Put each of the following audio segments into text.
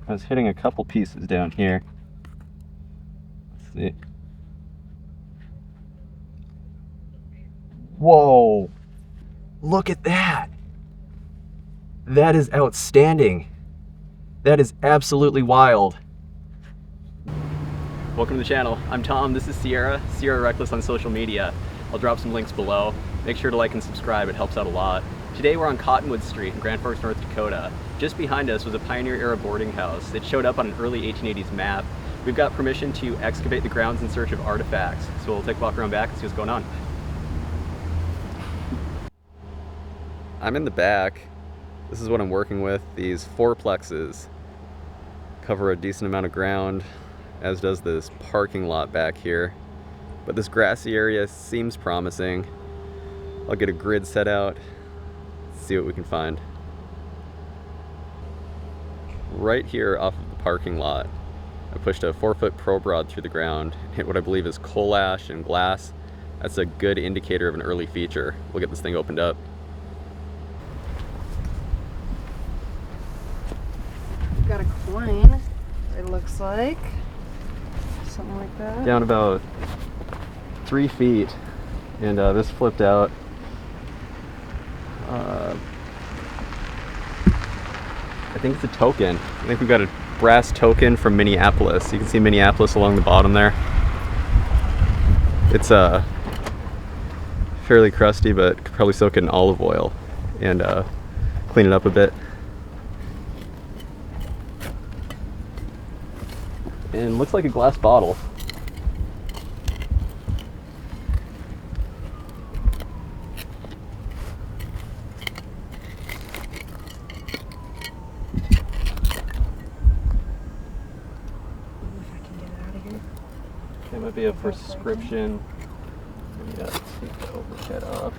I was hitting a couple pieces down here. Let's see. Whoa! Look at that! That is outstanding. That is absolutely wild. Welcome to the channel. I'm Tom, this is Sierra Reckless on social media. I'll drop some links below. Make sure to like and subscribe, it helps out a lot. Today we're on Cottonwood Street in Grand Forks, North Dakota. Just behind us was a pioneer era boarding house. It showed up on an early 1880s map. We've got permission to excavate the grounds in search of artifacts. So we'll take a walk around back and see what's going on. I'm in the back. This is what I'm working with. These fourplexes cover a decent amount of ground, as does this parking lot back here. But this grassy area seems promising. I'll get a grid set out, see what we can find. Right here off of the parking lot, I pushed a 4-foot probe rod through the ground, hit what I believe is coal ash and glass. That's a good indicator of an early feature. We'll get this thing opened up. Got a coin, it looks like. Something like that. Down about 3 feet, and this flipped out. I think it's a token. I think we've got a brass token from Minneapolis. You can see Minneapolis along the bottom there. It's fairly crusty, but could probably soak it in olive oil and clean it up a bit. And looks like a glass bottle. If I can get it out of here. It might be a prescription. Yeah, let's take the overhead off.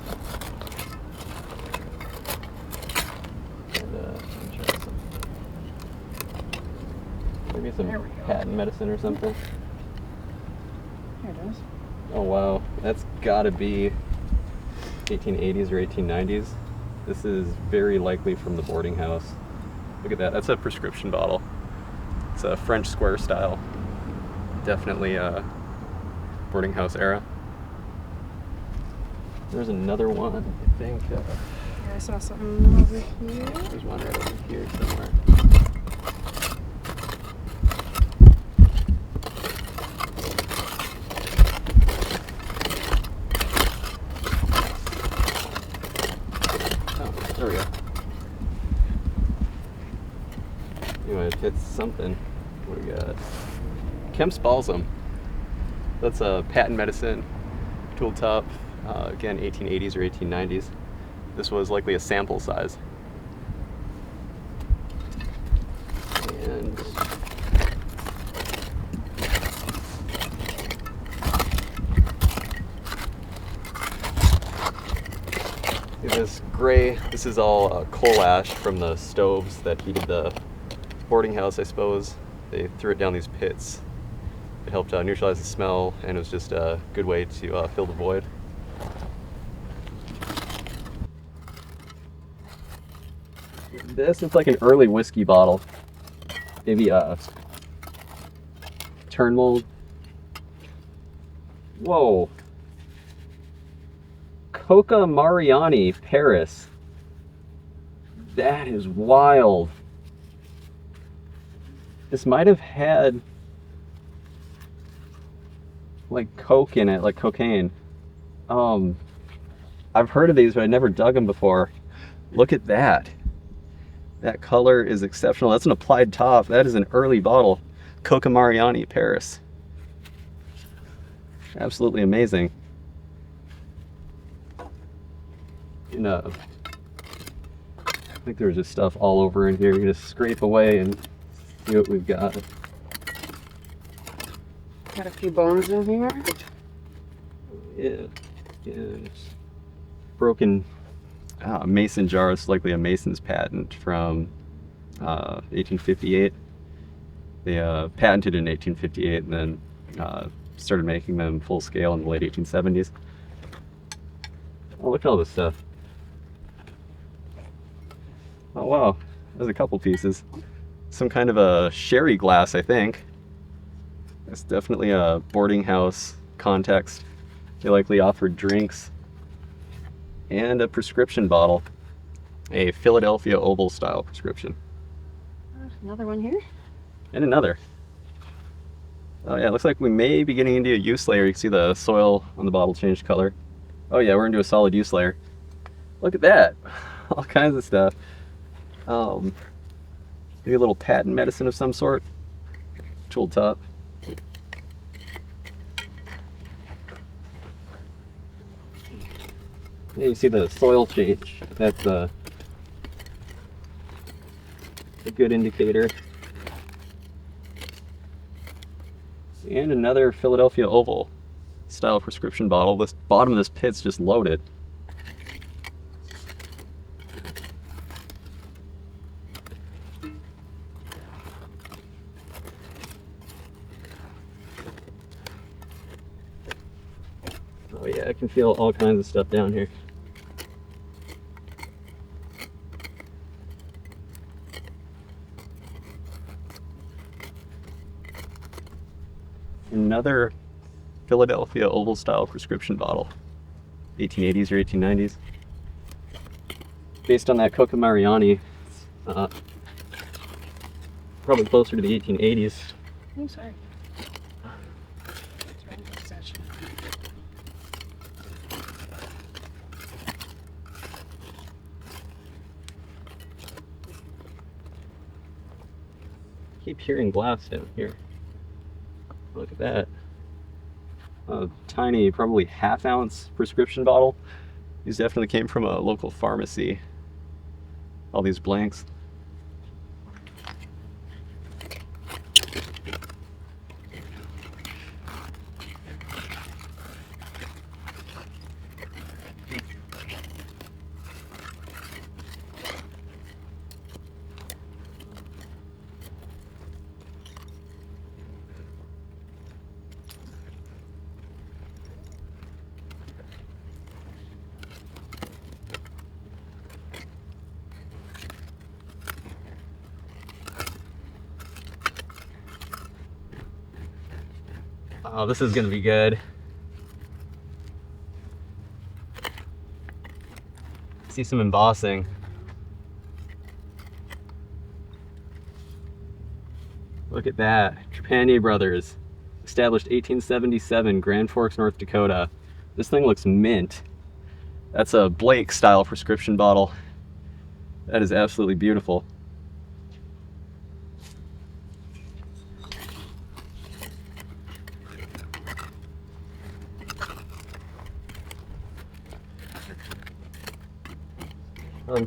And let me try some. Maybe some patent medicine or something. Here it is. Oh wow, that's gotta be 1880s or 1890s. This is very likely from the boarding house. Look at that, that's a prescription bottle. It's a French square style. Definitely boarding house era. There's another one, I think. Yeah, I saw something over here. There's one right over here somewhere. There we go. Anyway, it's something. What do we got? Kemp's Balsam. That's a patent medicine, tool top. Again, 1880s or 1890s. This was likely a sample size. And this gray, this is all coal ash from the stoves that heated the boarding house, I suppose. They threw it down these pits. It helped neutralize the smell, and it was just a good way to fill the void. This is like an early whiskey bottle. Maybe a turn mold. Whoa. Coca Mariani, Paris. That is wild. This might have had like coke in it, like cocaine. I've heard of these, but I never dug them before. Look at that. That color is exceptional. That's an applied top. That is an early bottle. Coca Mariani, Paris. Absolutely amazing. And, I think there's just stuff all over in here. You just scrape away and see what we've got. Got a few bones in here. Yeah. Broken mason jar. It's likely a mason's patent from 1858. They patented in 1858 and then started making them full scale in the late 1870s. Oh, look at all this stuff. Oh wow, there's a couple pieces. some kind of a sherry glass, I think. It's definitely a boarding house context. They likely offered drinks. And a prescription bottle. A Philadelphia Oval style prescription. Another one here. And another. Oh yeah, it looks like we may be getting into a use layer. You can see the soil on the bottle changed color. Oh yeah, we're into a solid use layer. Look at that. All kinds of stuff. Maybe a little patent medicine of some sort. Tool top. Yeah, you see the soil change. That's a good indicator. And another Philadelphia Oval style prescription bottle. This bottom of this pit's just loaded. Oh yeah, I can feel all kinds of stuff down here. Another Philadelphia Oval style prescription bottle. 1880s or 1890s. Based on that Coca Mariani, probably closer to the 1880s. I'm sorry. Keep hearing glass down here. Look at that. A tiny, probably half-ounce prescription bottle. These definitely came from a local pharmacy. All these blanks. Oh, this is gonna be good. See some embossing. Look at that. Trepanier Brothers. Established 1877, Grand Forks, North Dakota. This thing looks mint. That's a Blake style prescription bottle. That is absolutely beautiful. I'm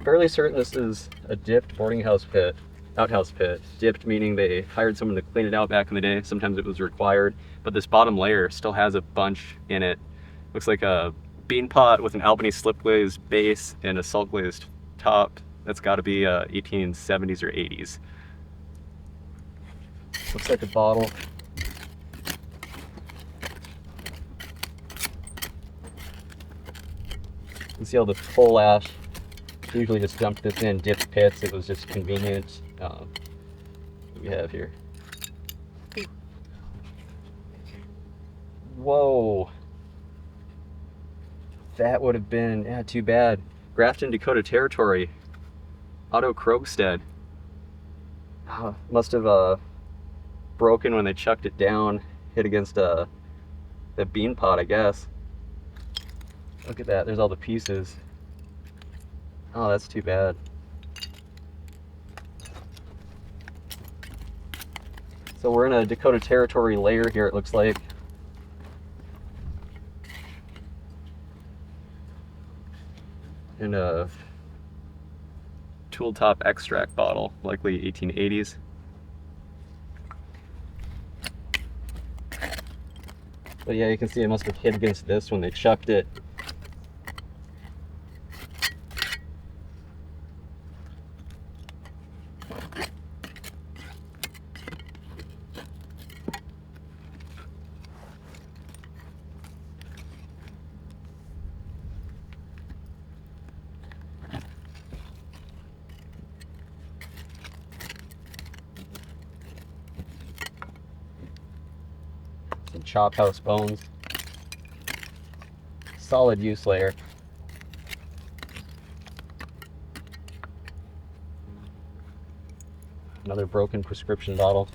fairly certain this is a dipped boarding house pit, outhouse pit. Dipped meaning they hired someone to clean it out back in the day. Sometimes it was required, but this bottom layer still has a bunch in it. Looks like a bean pot with an Albany slip glazed base and a salt glazed top. That's got to be 1870s or 80s. Looks like a bottle. You can see all the coal ash. Usually just dumped this in dipped pits. It was just convenient. What do we have here? Whoa. That would have been, yeah, too bad. Grafton, Dakota Territory. Otto Krogstad. Must have broken when they chucked it down. Hit against the bean pot, I guess. Look at that. There's all the pieces. Oh, that's too bad. So we're in a Dakota Territory layer here, it looks like. In a tool top extract bottle, likely 1880s. But yeah, you can see it must have hit against this when they chucked it. chop house bones. Solid use layer. Another broken prescription bottle.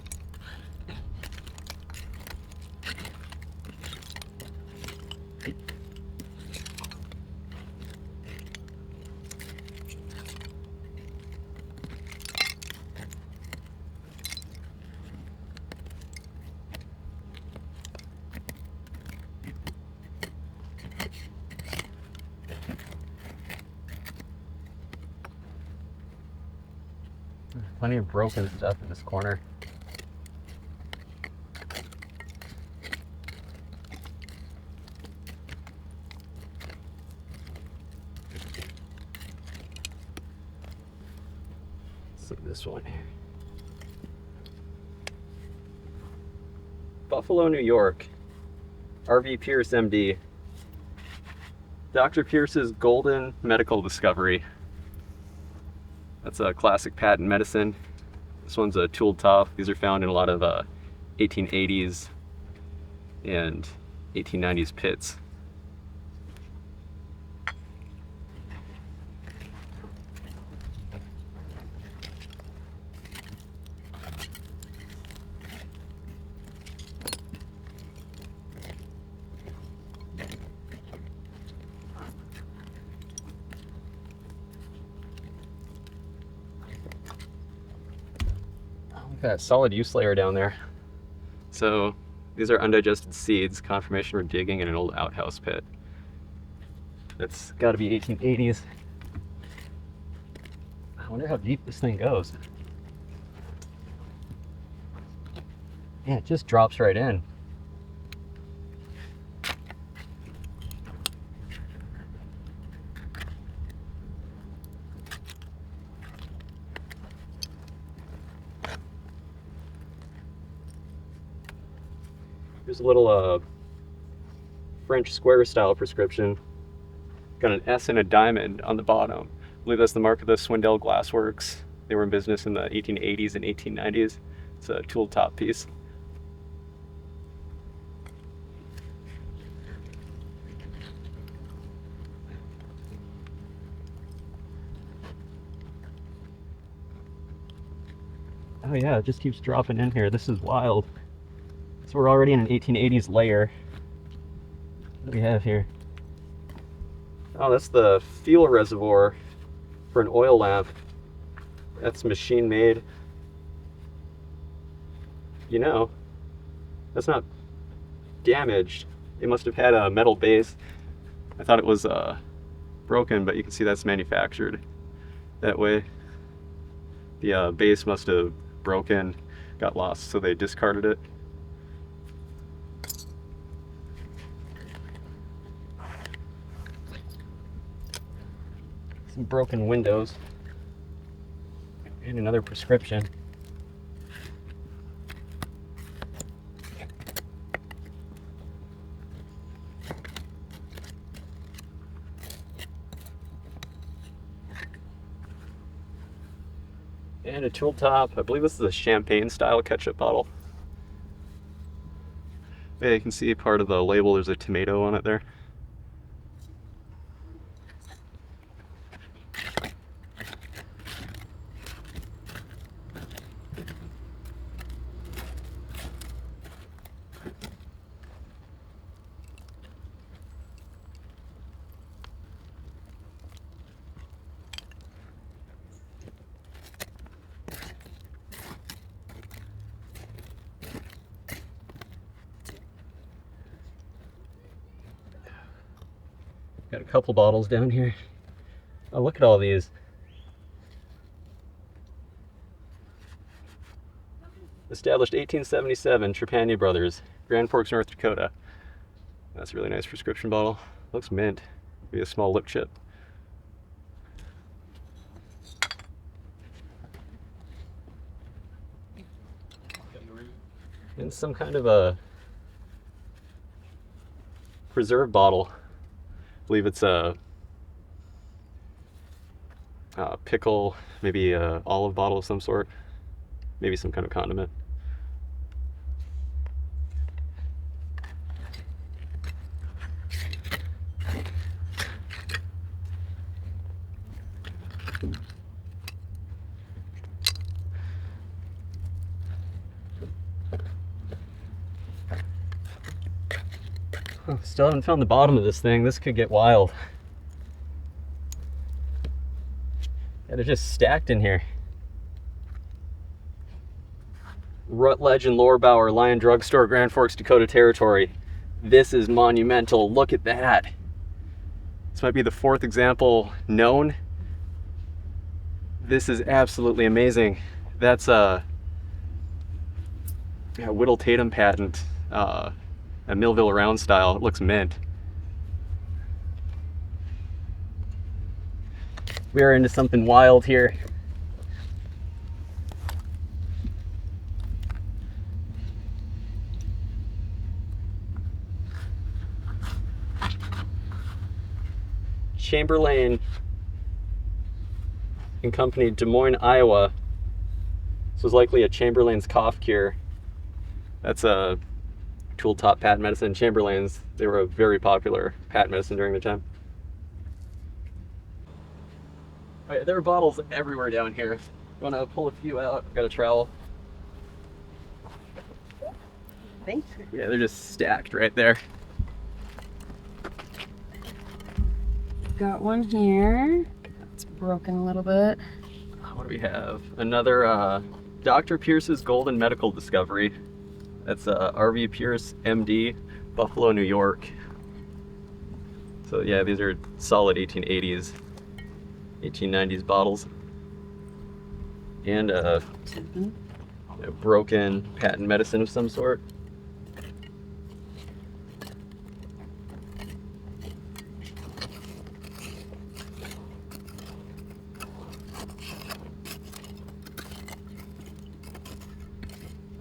Plenty of broken stuff in this corner. Let's look at this one here. Buffalo, New York. R.V. Pierce, MD. Dr. Pierce's golden medical discovery. That's a classic patent medicine. This one's a tooled top. These are found in a lot of 1880s and 1890s pits. That solid use layer down there. So these are undigested seeds, confirmation we're digging in an old outhouse pit. It's got to be 1880s. I wonder how deep this thing goes. Yeah, it just drops right in. Here's a little French square style prescription. Got an S and a diamond on the bottom. I believe that's the mark of the Swindell Glassworks. They were in business in the 1880s and 1890s. It's a tool top piece. Oh yeah, it just keeps dropping in here. This is wild. So we're already in an 1880s layer. What do we have here? Oh, that's the fuel reservoir for an oil lamp. That's machine made. You know, that's not damaged. It must have had a metal base. I thought it was broken, but you can see that's manufactured that way. The base must have broken, got lost, so they discarded it. Some broken windows and another prescription. And a tool top. I believe this is a champagne style ketchup bottle. Yeah, you can see part of the label, there's a tomato on it there. Got a couple bottles down here. Oh, look at all these. Established 1877, Trepanier Brothers, Grand Forks, North Dakota. That's a really nice prescription bottle. Looks mint. Maybe a small lip chip. And some kind of a preserve bottle. I believe it's a pickle, maybe an olive bottle of some sort, maybe some kind of condiment. Still haven't found the bottom of this thing. This could get wild. Yeah, they're just stacked in here. Rutledge and Lorebauer, Lion Drugstore, Grand Forks, Dakota Territory. This is monumental. Look at that. This might be the 4th example known. This is absolutely amazing. That's a Whittle Tatum patent, a Millville round style. It looks mint. We are into something wild here. Chamberlain and Company, Des Moines, Iowa. This was likely a Chamberlain's cough cure. That's a tool top patent medicine. Chamberlain's, they were a very popular patent medicine during their time. All right, there are bottles everywhere down here. You want to pull a few out? Got a trowel. Thanks. Yeah, they're just stacked right there. Got one here. It's broken a little bit. What do we have? Another Dr. Pierce's Golden Medical Discovery. That's R.V. Pierce, MD, Buffalo, New York. So yeah, these are solid 1880s, 1890s bottles. And a broken patent medicine of some sort.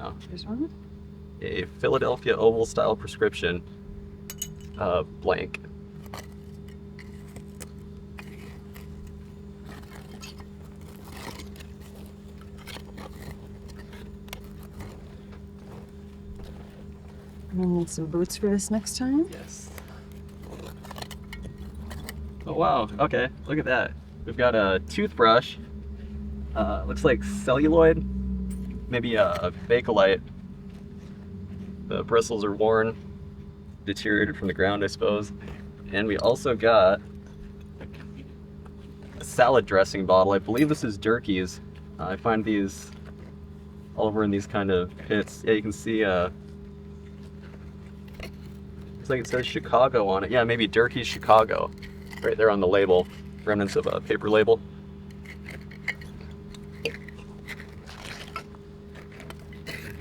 Oh, Here's one. a Philadelphia oval style prescription, blank. I'm gonna need some boots for this next time. Yes. Oh wow, okay, look at that. We've got a toothbrush, looks like celluloid, maybe a Bakelite. The bristles are worn, deteriorated from the ground, I suppose. And we also got a salad dressing bottle. I believe this is Durkee's. I find these all over in these kind of pits. Yeah, you can see, looks like it says Chicago on it. Yeah, maybe Durkee's Chicago. Right there on the label, remnants of a paper label.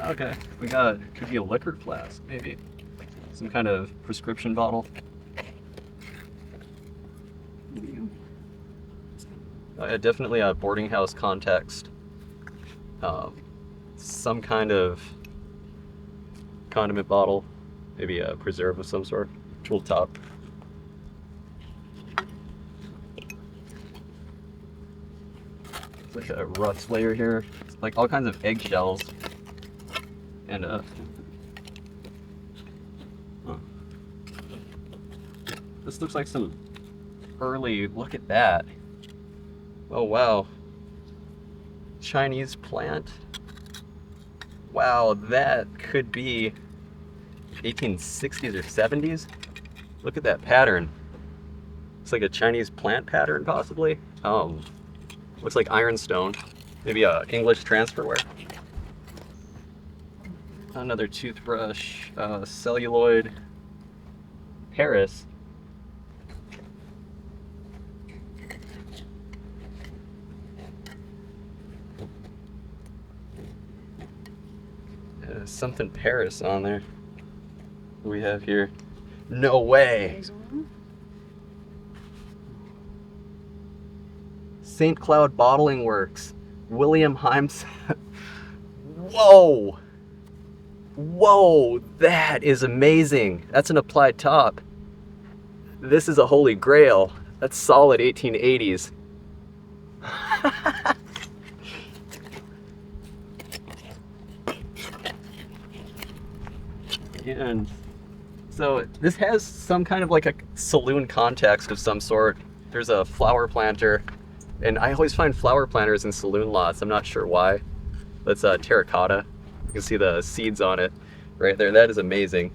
Okay, we got, could be a liquor flask, maybe. Some kind of prescription bottle. Yeah, definitely a boarding house context. Some kind of condiment bottle, maybe a preserve of some sort, tool top. It's like a rust layer here. It's like all kinds of eggshells. And this looks like some early, look at that. Oh wow. Chinese plant. Wow, that could be 1860s or 70s. Look at that pattern. It's like a Chinese plant pattern possibly. Looks like ironstone. Maybe a English transferware. Another toothbrush, celluloid, Paris. Something Paris on there. What do we have here? No way! There's one. St. Cloud Bottling Works. William Himes. Whoa! Whoa, that is amazing. That's an applied top. This is a holy grail. That's solid 1880s. And so this has some kind of like a saloon context of some sort. There's a flower planter, and I always find flower planters in saloon lots. I'm not sure why. That's terracotta. You can see the seeds on it right there. That is amazing.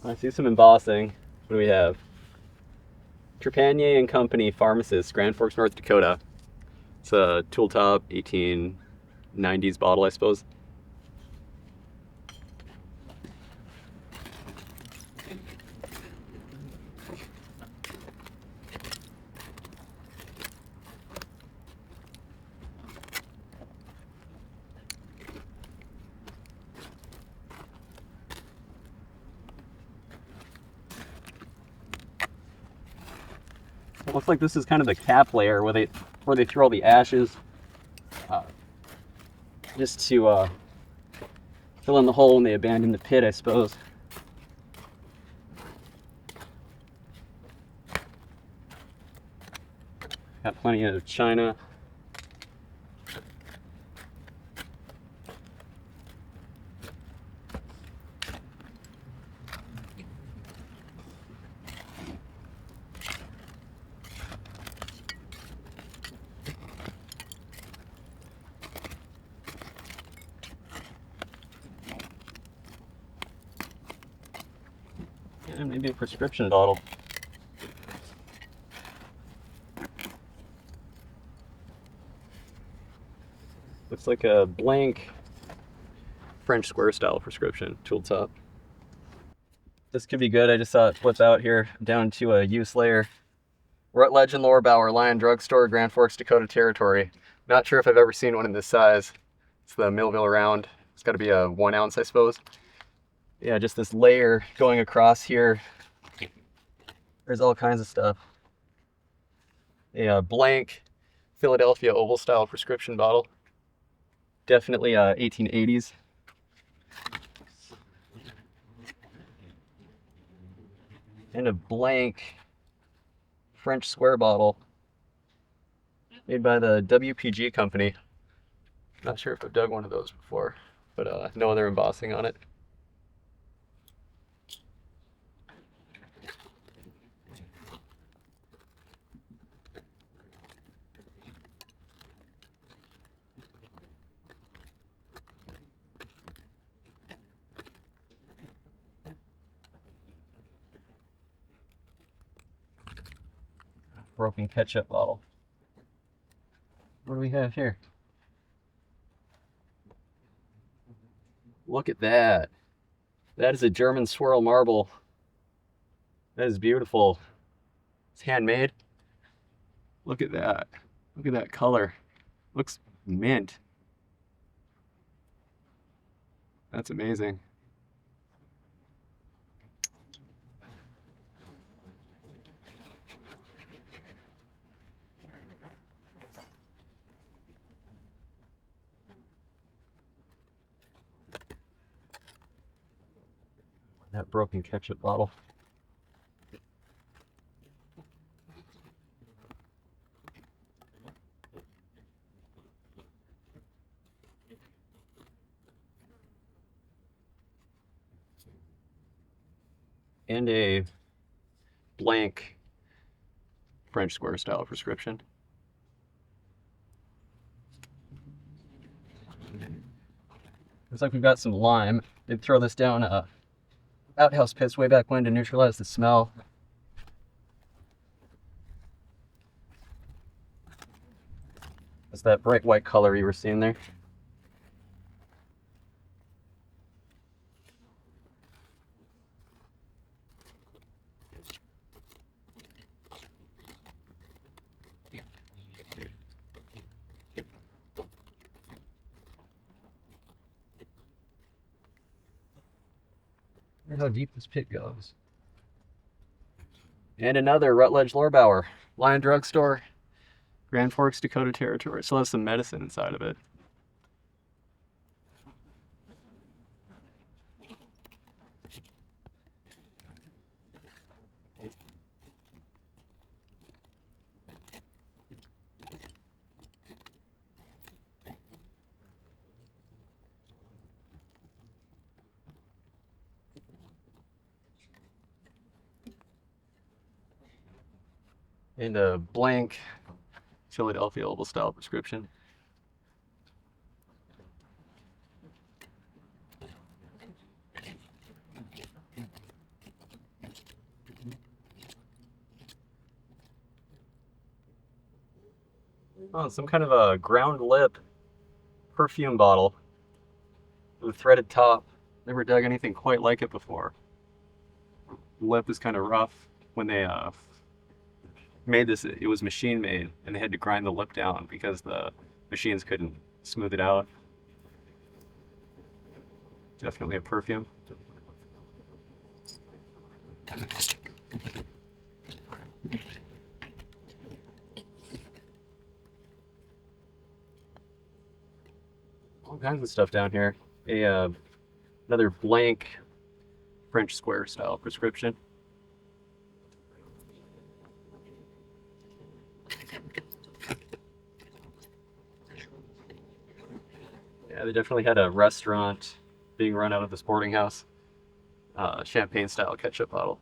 I see some embossing. What do we have? Trepanier and Company, Pharmacist, Grand Forks, North Dakota. It's a tool top 1890s bottle, I suppose. It looks like this is kind of the cap layer where they throw all the ashes, just to fill in the hole when they abandon the pit, I suppose. Got plenty of china. And maybe a prescription bottle. Looks like a blank French square style prescription tool top. This could be good. I just saw it flip out here down to a use layer. Rutledge and Lorebauer, Lion Drugstore, Grand Forks, Dakota Territory. Not sure if I've ever seen one in this size. It's the Millville round. It's got to be a 1 ounce, I suppose. Yeah, just this layer going across here. There's all kinds of stuff. A blank Philadelphia oval style prescription bottle. Definitely 1880s. And a blank French square bottle made by the WPG company. Not sure if I've dug one of those before, but no other embossing on it. Broken ketchup bottle. What do we have here? Look at that. That is a German swirl marble. That is beautiful. It's handmade. Look at that. Look at that color. Looks mint. That's amazing. That broken ketchup bottle. And a blank French square style prescription. Looks like we've got some lime. They'd throw this down outhouse pits way back when to neutralize the smell. That's that bright white color you were seeing there. Here's how deep this pit goes. And another Rutledge Lorebauer, Lion Drugstore, Grand Forks, Dakota Territory. Still has some medicine inside of it. And a blank Philadelphia oval style prescription. Oh, some kind of a ground lip perfume bottle with a threaded top. Never dug anything quite like it before. The lip is kind of rough. When they made this, it was machine made, and they had to grind the lip down because the machines couldn't smooth it out. Definitely a perfume. All kinds of stuff down here. Another blank French square style prescription. Yeah, they definitely had a restaurant being run out of the sporting house. Champagne style ketchup bottle.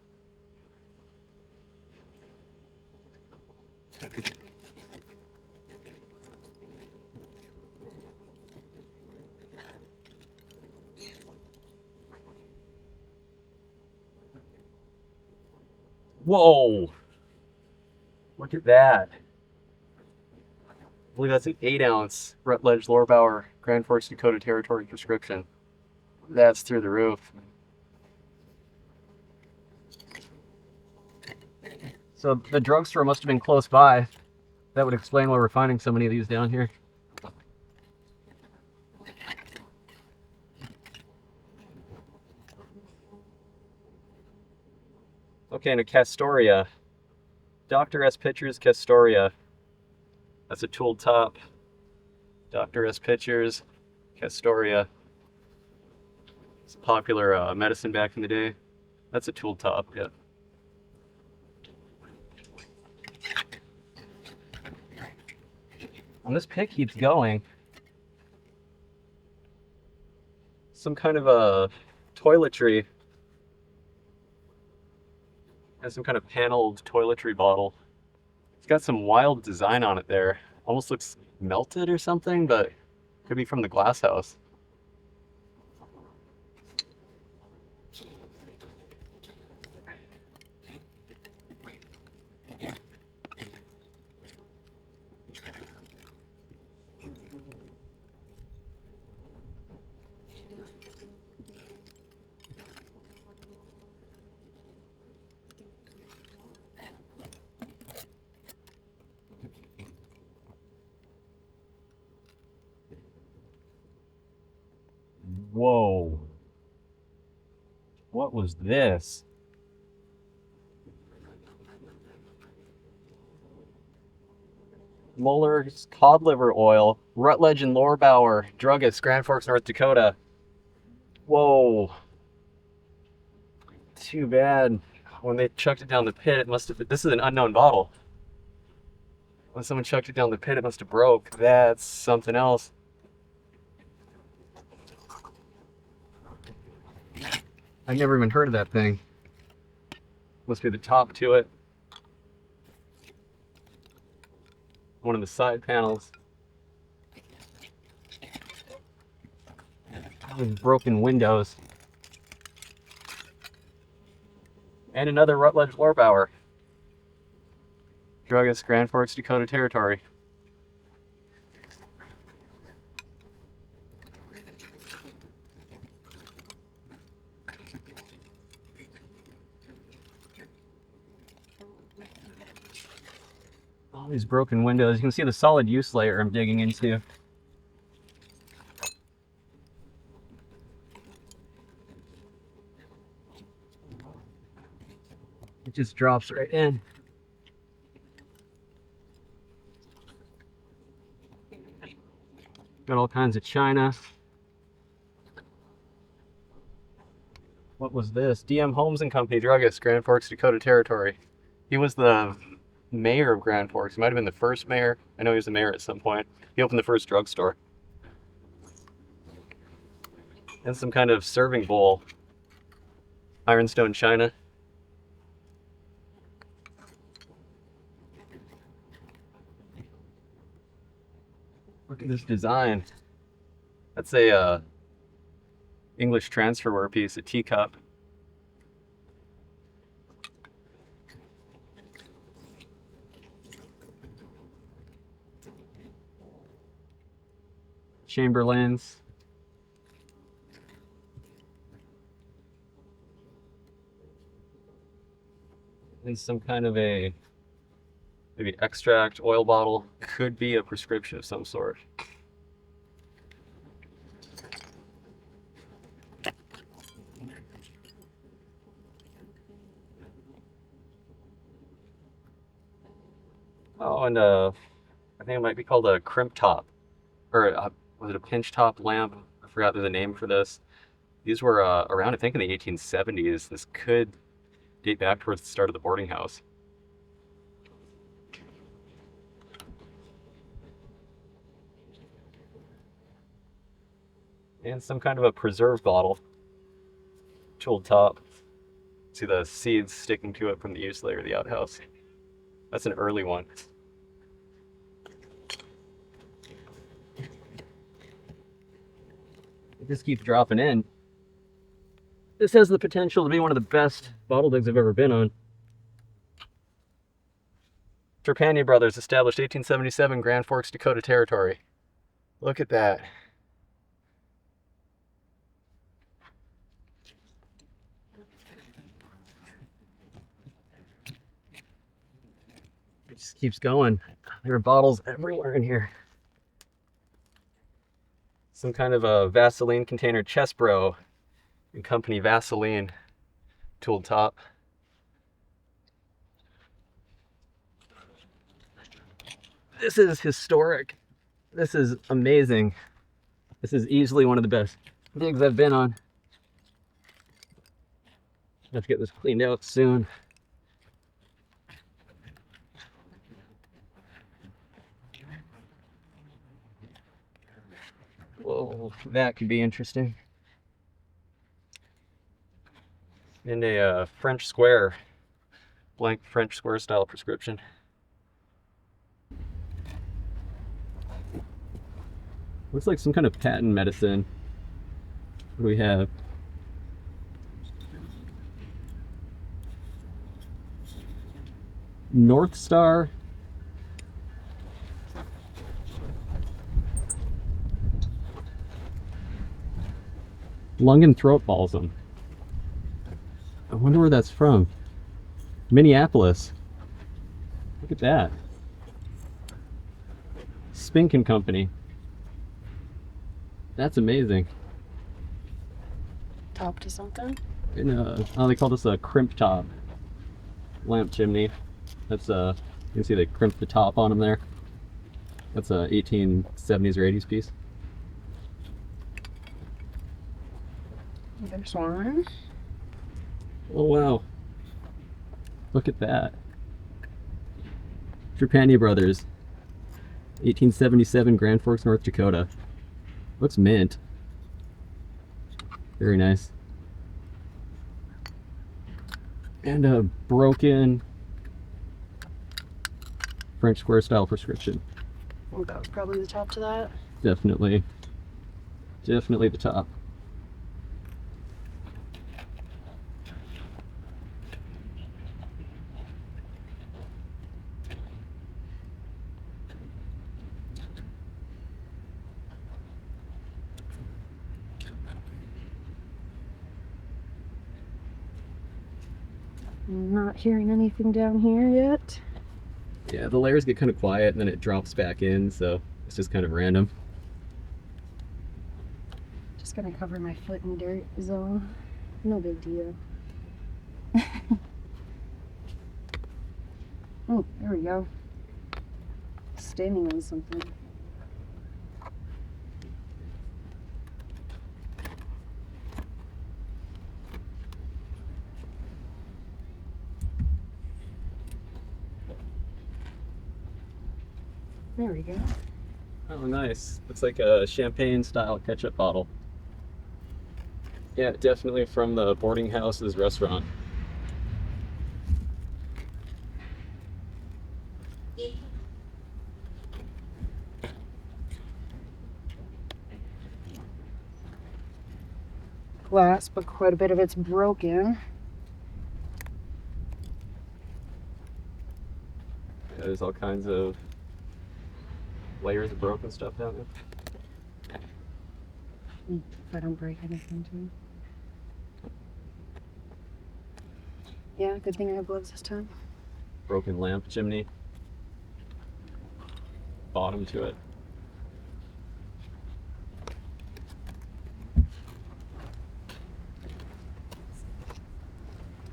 Whoa! Look at that. I believe that's an 8-ounce Rutledge Lorbauer Grand Forks Dakota Territory prescription. That's through the roof. So the drugstore must have been close by. That would explain why we're finding so many of these down here. Okay, and a Castoria. Dr. S. Pitchers Castoria. That's a tool top. Dr. S. Pitchers Castoria. It's a popular medicine back in the day. That's a tool top, yeah. And this pick keeps going. Some kind of a toiletry. Has some kind of paneled toiletry bottle. It's got some wild design on it there. Almost looks melted or something, but could be from the glass house. Whoa. What was this? Muller's cod liver oil, Rutledge and Lorbauer, druggist, Grand Forks, North Dakota. Whoa. Too bad. When they chucked it down the pit, it must have been, this is an unknown bottle. When someone chucked it down the pit, it must have broke. That's something else. I've never even heard of that thing. Must be the top to it. One of the side panels. Broken windows. And another Rutledge Lorbauer. Druggist, Grand Forks, Dakota Territory. All these broken windows. You can see the solid use layer I'm digging into. It just drops right in. Got all kinds of china. What was this? DM Homes and Company, druggist, Grand Forks, Dakota Territory. He was the mayor of Grand Forks. He might have been the first mayor. I know he was the mayor at some point. He opened the first drugstore. And some kind of serving bowl. Ironstone china. Look at this design. That's a English transferware piece, a teacup. Chamberlains. And some kind of a maybe extract oil bottle. Could be a prescription of some sort. Oh, and I think it might be called a crimp top, or was it a pinch top lamp? I forgot the name for this. These were around, I think, in the 1870s. This could date back towards the start of the boarding house. And some kind of a preserve bottle. Tooled top. See the seeds sticking to it from the use layer of the outhouse. That's an early one. It just keeps dropping in. This has the potential to be one of the best bottle digs I've ever been on. Trepanier Brothers, established 1877, Grand Forks, Dakota Territory. Look at that. It just keeps going. There are bottles everywhere in here. Some kind of a Vaseline container, Chesbro and Company Vaseline tooled top. This is historic. This is amazing. This is easily one of the best digs I've been on. I have to get this cleaned out soon. Whoa, that could be interesting. And a French square, blank French square style prescription. Looks like some kind of patent medicine. What do we have? North Star. Lung and throat balsam. I wonder where that's from. Minneapolis. Look at that. Spink and Company. That's amazing. Top to something? And, oh, they call this a crimp top lamp chimney. That's you can see they crimped the top on them there. That's a 1870s or 80s piece. There's one. Oh wow. Look at that. Trepanier Brothers. 1877, Grand Forks, North Dakota. Looks mint. Very nice. And a broken French square style prescription. Oh, that was probably the top to that. Definitely. Definitely the top. I'm not hearing anything down here yet. Yeah, the layers get kind of quiet and then it drops back in, so it's just kind of random. Just gonna cover my foot in dirt zone. No big deal. Oh, there we go. Standing on something. There we go. Oh, nice. Looks like a champagne style ketchup bottle. Yeah, definitely from the boarding house's restaurant. Glass, but quite a bit of it's broken. Yeah, there's all kinds of layers of broken stuff down there. If I don't break anything too. Yeah, good thing I have gloves this time. Broken lamp chimney. Bottom to it.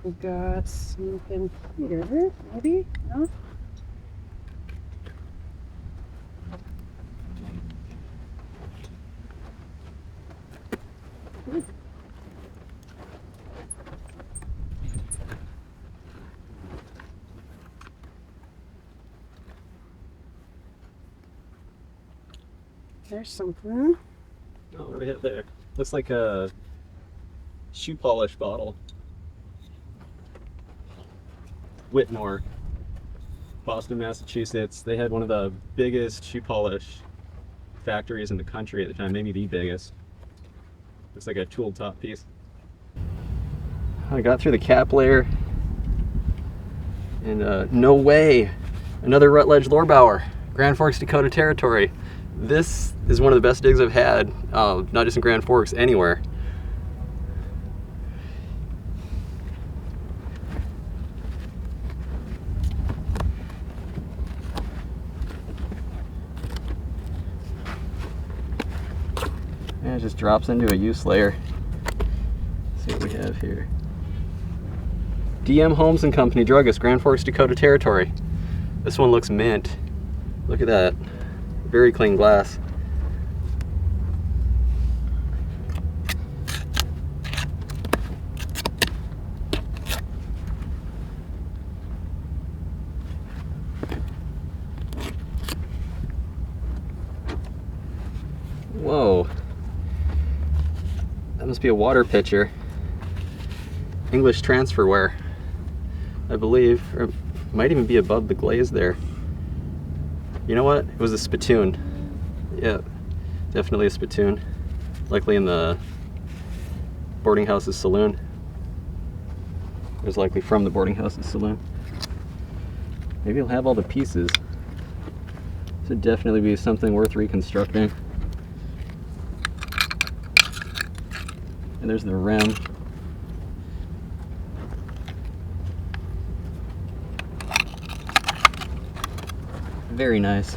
We got something here, maybe? No? There's something. Oh, what do we have there? Looks like a shoe polish bottle. Whitmore, Boston, Massachusetts. They had one of the biggest shoe polish factories in the country at the time, maybe the biggest. Looks like a tool top piece. I got through the cap layer, and no way, another Rutledge Lorebower, Grand Forks, Dakota territory. This is one of the best digs I've had, not just in Grand Forks, anywhere. And it just drops into a use layer. Let's see what we have here. DM Homes and Company, druggist, Grand Forks, Dakota territory. This one looks mint. Look at that. Very clean glass. Whoa. That must be a water pitcher. English transferware, I believe. Or it might even be above the glaze there. You know what? It was a spittoon. Yeah, definitely a spittoon. Likely in the boarding house's saloon. It was likely from the boarding house's saloon. Maybe it'll have all the pieces. This would definitely be something worth reconstructing. And there's the rim. Very nice.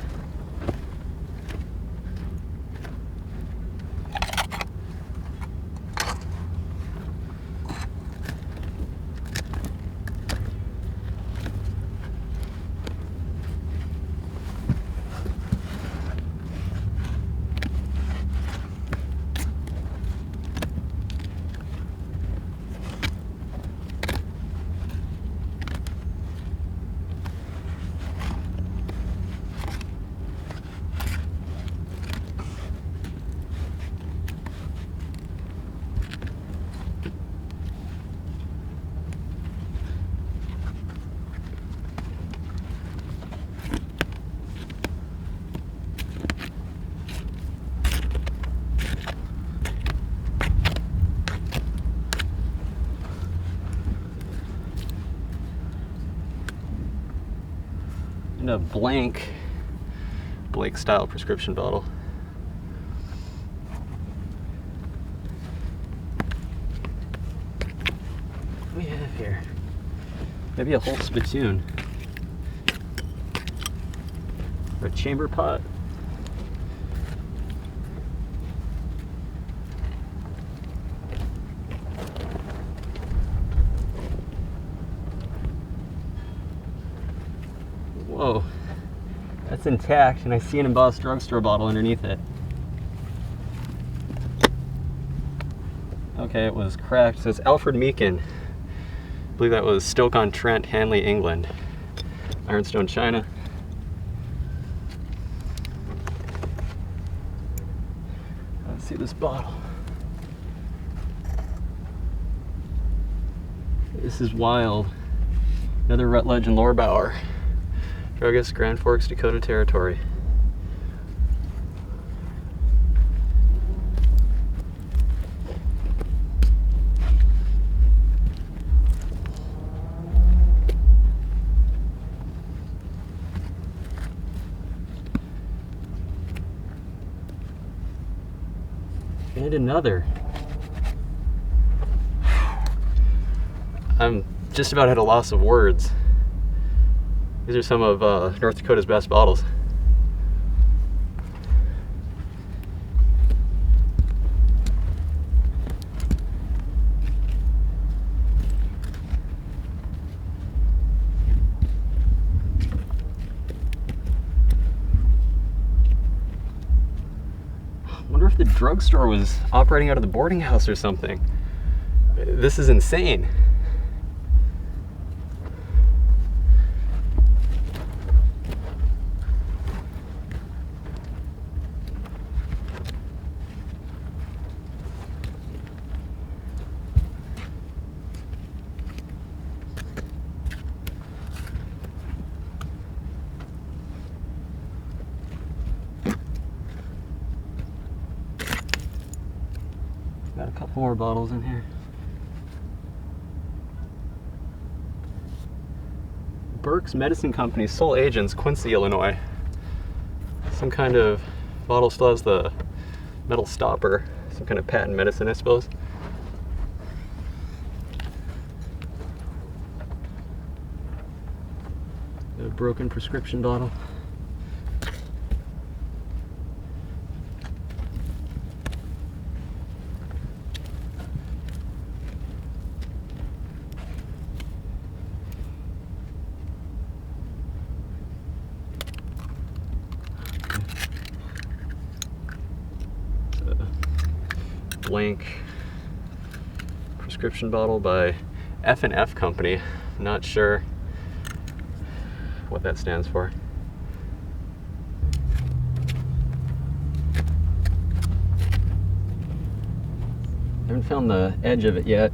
And a blank Blake style prescription bottle. What do we have here? Maybe a whole spittoon. Or a chamber pot. Whoa, that's intact, and I see an embossed drugstore bottle underneath it. Okay, it was cracked. So it's Alfred Meakin. I believe that was Stoke-on-Trent, Hanley, England. Ironstone china. Let's see this bottle. This is wild. Another Rutledge and Lorebower. Druggist, Grand Forks, Dakota territory. And another. I'm just about at a loss of words. These are some of North Dakota's best bottles. I wonder if the drugstore was operating out of the boarding house or something. This is insane. Got a couple more bottles in here. Burke's Medicine Company, sole agents, Quincy, Illinois. Some kind of bottle still has the metal stopper. Some kind of patent medicine, I suppose. A broken prescription bottle. Blank prescription bottle by F&F Company. Not sure what that stands for. Haven't found the edge of it yet.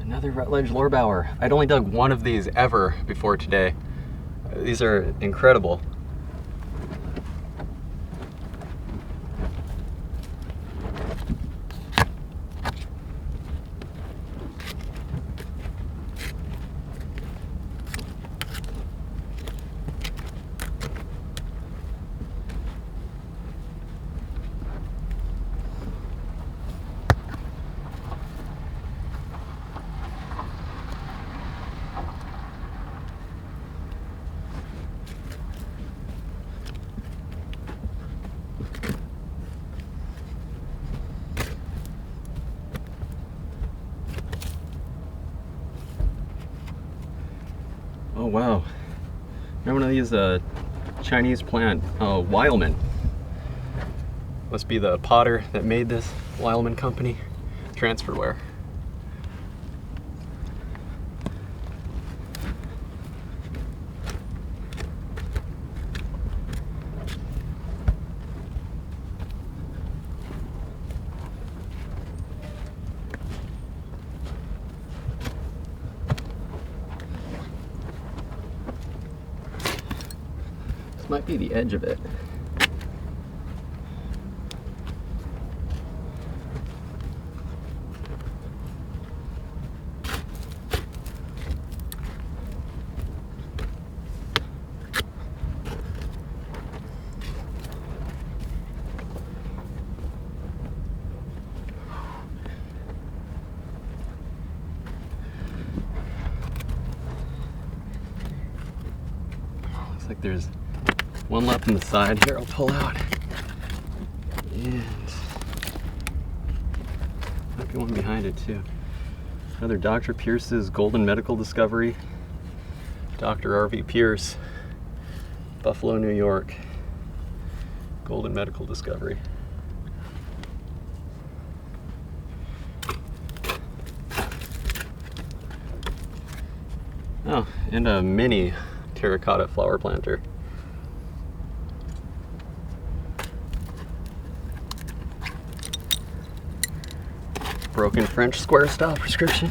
Another Rutledge Lorbauer. I'd only dug one of these ever before today. These are incredible. Oh wow, remember one of these Chinese plant, Weilman. Must be the potter that made this Weilman company, transferware. This might be the edge of it. Looks like there's one left on the side here. I'll pull out. And might be one behind it too. Another Dr. Pierce's Golden Medical Discovery. Dr. R.V. Pierce, Buffalo, New York. Golden Medical Discovery. Oh, and a mini terracotta flower planter. Broken French square style prescription.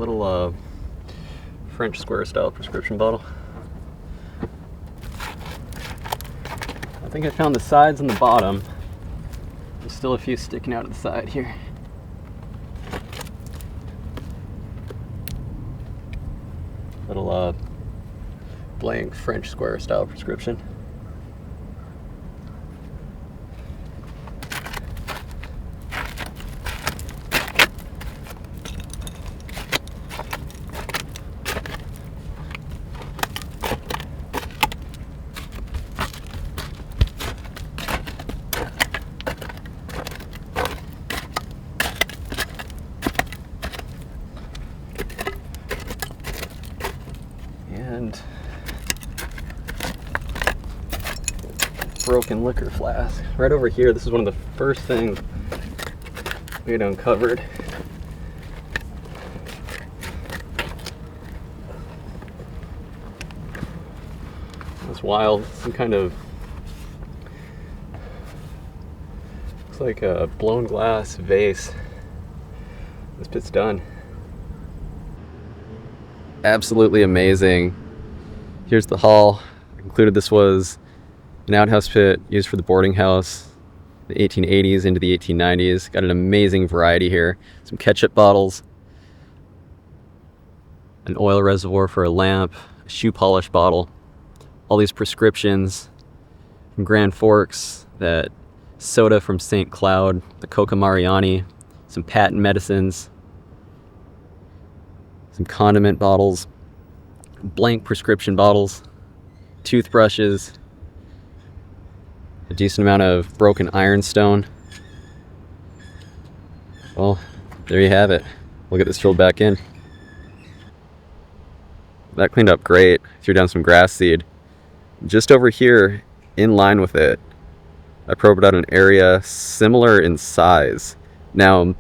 little French square style prescription bottle. I think I found the sides and the bottom. There's still a few sticking out of the side here. Little blank French square style prescription. And broken liquor flask. Right over here, this is one of the first things we had uncovered. It's wild. Some kind of, looks like a blown glass vase. This pit's done. Absolutely amazing. Here's the haul. I concluded this was an outhouse pit used for the boarding house, the 1880s into the 1890s. Got an amazing variety here. Some ketchup bottles, an oil reservoir for a lamp, a shoe polish bottle, all these prescriptions from Grand Forks, that soda from St. Cloud, the Coca Mariani, some patent medicines, some condiment bottles, blank prescription bottles, toothbrushes, a decent amount of broken ironstone. Well, there you have it. We'll get this filled back in. That cleaned up great. Threw down some grass seed. Just over here, in line with it, I probed out an area similar in size. Now,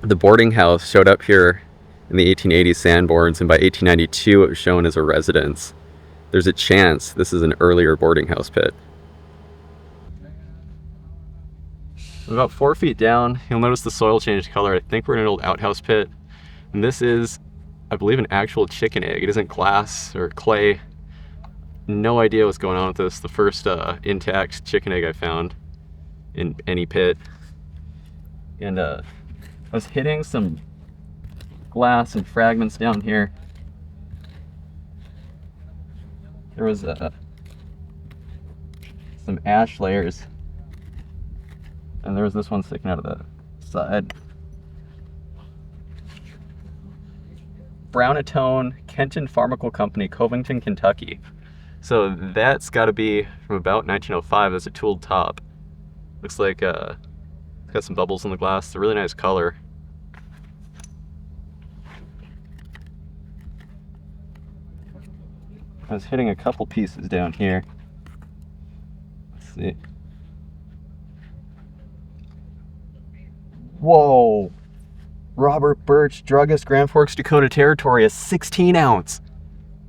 the boarding house showed up here in the 1880s sandboards, and by 1892 it was shown as a residence. There's a chance this is an earlier boarding house pit. About 4 feet down, you'll notice the soil changed color. I think we're in an old outhouse pit. And this is, I believe, an actual chicken egg. It isn't glass or clay. No idea what's going on with this. The first intact chicken egg I found in any pit. And I was hitting some glass and fragments down here. There was some ash layers, and there was this one sticking out of the side. Brownatone, Kenton Pharmaceutical Company, Covington, Kentucky. So that's got to be from about 1905. That's a tooled top. Looks like it's got some bubbles in the glass. It's a really nice color. I was hitting a couple pieces down here. Let's see. Whoa! Robert Birch, druggist, Grand Forks, Dakota Territory, a 16 ounce.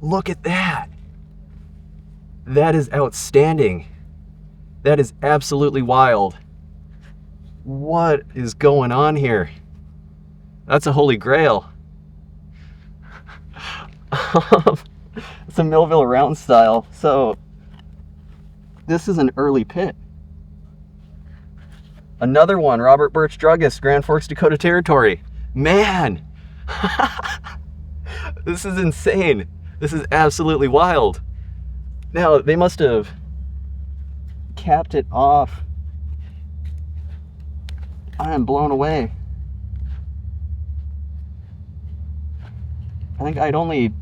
Look at that. That is outstanding. That is absolutely wild. What is going on here? That's a holy grail. It's a Millville Round style. So this is an early pit. Another one, Robert Birch, druggist, Grand Forks, Dakota Territory. Man, this is insane. This is absolutely wild. Now, they must have capped it off. I am blown away. I think I'd only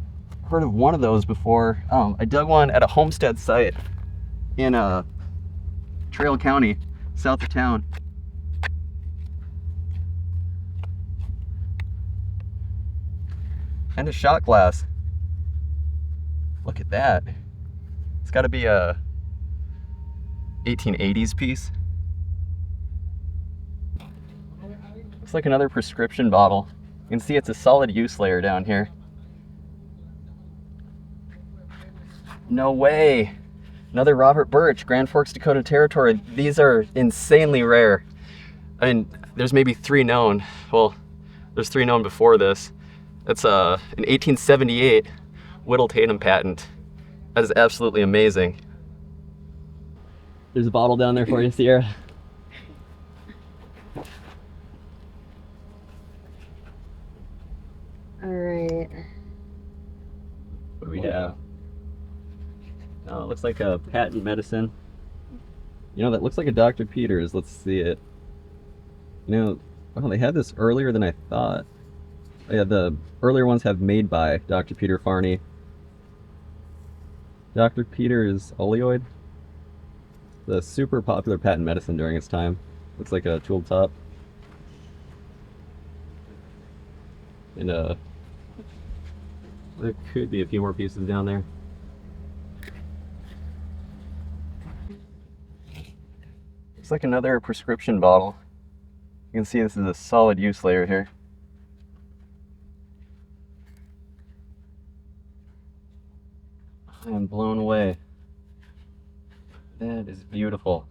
heard of one of those before. I dug one at a homestead site in Trail County, south of town. And a shot glass. Look at that. It's got to be a 1880s piece. Looks like another prescription bottle. You can see it's a solid use layer down here. No way. Another Robert Birch, Grand Forks, Dakota Territory. These are insanely rare. I mean, there's maybe 3 known. Well, there's 3 known before this. That's an 1878 Whittle-Tatum patent. That is absolutely amazing. There's a bottle down there for you, Sierra. All right. What do we have? Oh, it looks like a patent medicine. You know, that looks like a Dr. Peters. Let's see it. You know, well, they had this earlier than I thought. Oh, yeah, the earlier ones have made by Dr. Peter Farney. Dr. Peters oleoid. The super popular patent medicine during its time. Looks like a tool top. And there could be a few more pieces down there. Looks like another prescription bottle. You can see this is a solid use layer here. I am blown away. That is beautiful.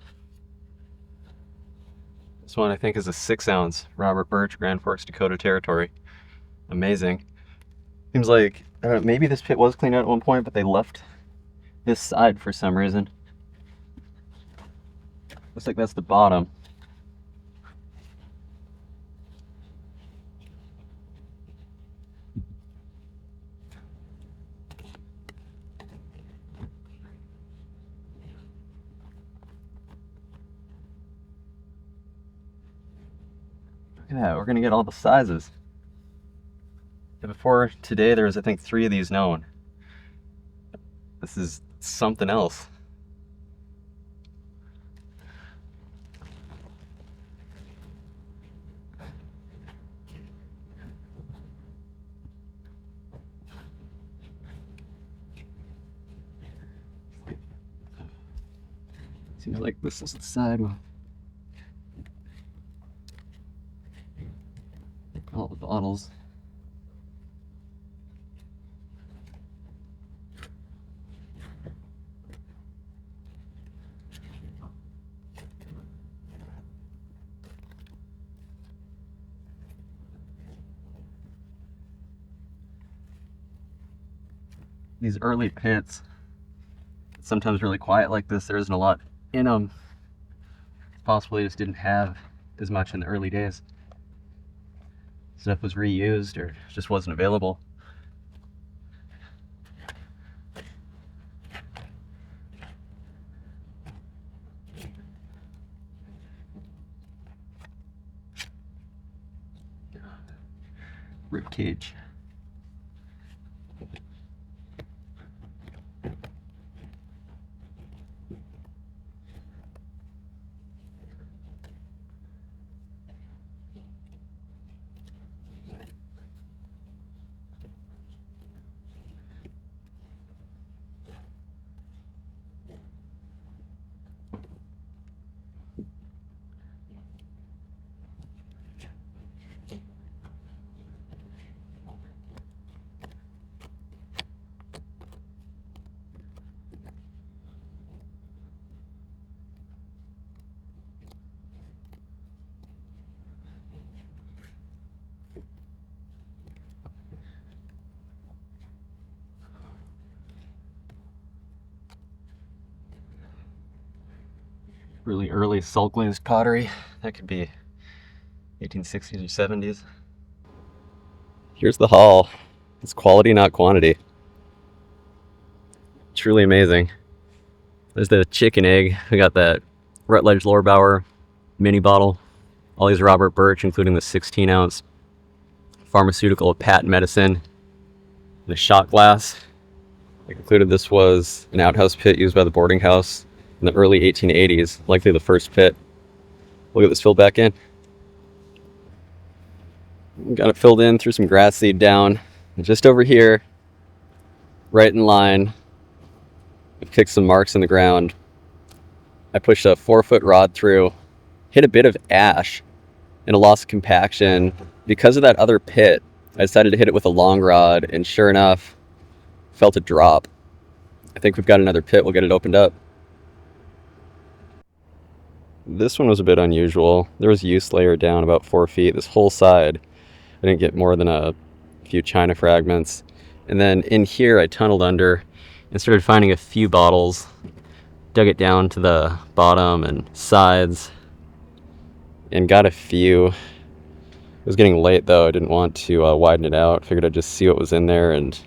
This one I think is a 6-ounce Robert Birch, Grand Forks, Dakota Territory. Amazing. Seems like maybe this pit was cleaned out at one point, but they left this side for some reason. Looks like that's the bottom. Look at that, we're gonna get all the sizes. And before today, there was I think 3 of these known. This is something else. Seems like this is the side with all the bottles. These early pits, sometimes really quiet like this, there isn't a lot in them. Possibly just didn't have as much in the early days. Stuff was reused or just wasn't available. Rib cage. Really early salt glazed pottery. That could be 1860s or 70s. Here's the haul. It's quality, not quantity. Truly amazing. There's the chicken egg. We got that Rutledge Lorbauer mini bottle. All these Robert Birch, including the 16-ounce pharmaceutical patent medicine. The shot glass. I concluded this was an outhouse pit used by the boarding house in the early 1880s, likely the first pit. We'll get this filled back in. Got it filled in, threw some grass seed down. And just over here, right in line, I've kicked some marks in the ground. I pushed a 4-foot rod through, hit a bit of ash and a loss of compaction. Because of that other pit, I decided to hit it with a long rod, and sure enough, felt a drop. I think we've got another pit. We'll get it opened up. This one was a bit unusual. There was use layer down about 4 feet. This whole side, I didn't get more than a a few china fragments. And then in here I tunneled under and started finding a few bottles. Dug it down to the bottom and sides and got a few. It was getting late though. I didn't want to widen it out. Figured I'd just see what was in there and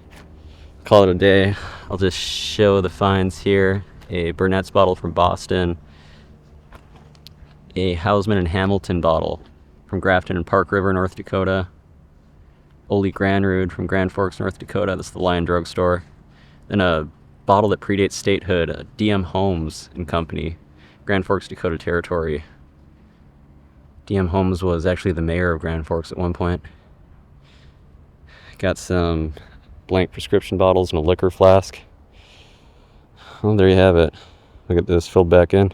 call it a day. I'll just show the finds here. A Burnett's bottle from Boston. A Hausman and Hamilton bottle from Grafton and Park River, North Dakota. Ole Granrud from Grand Forks, North Dakota. That's the Lion Drug Store. Then a bottle that predates statehood, DM Holmes and Company, Grand Forks, Dakota Territory. DM Holmes was actually the mayor of Grand Forks at one point. Got some blank prescription bottles and a liquor flask. Well, there you have it. Look at this, filled back in.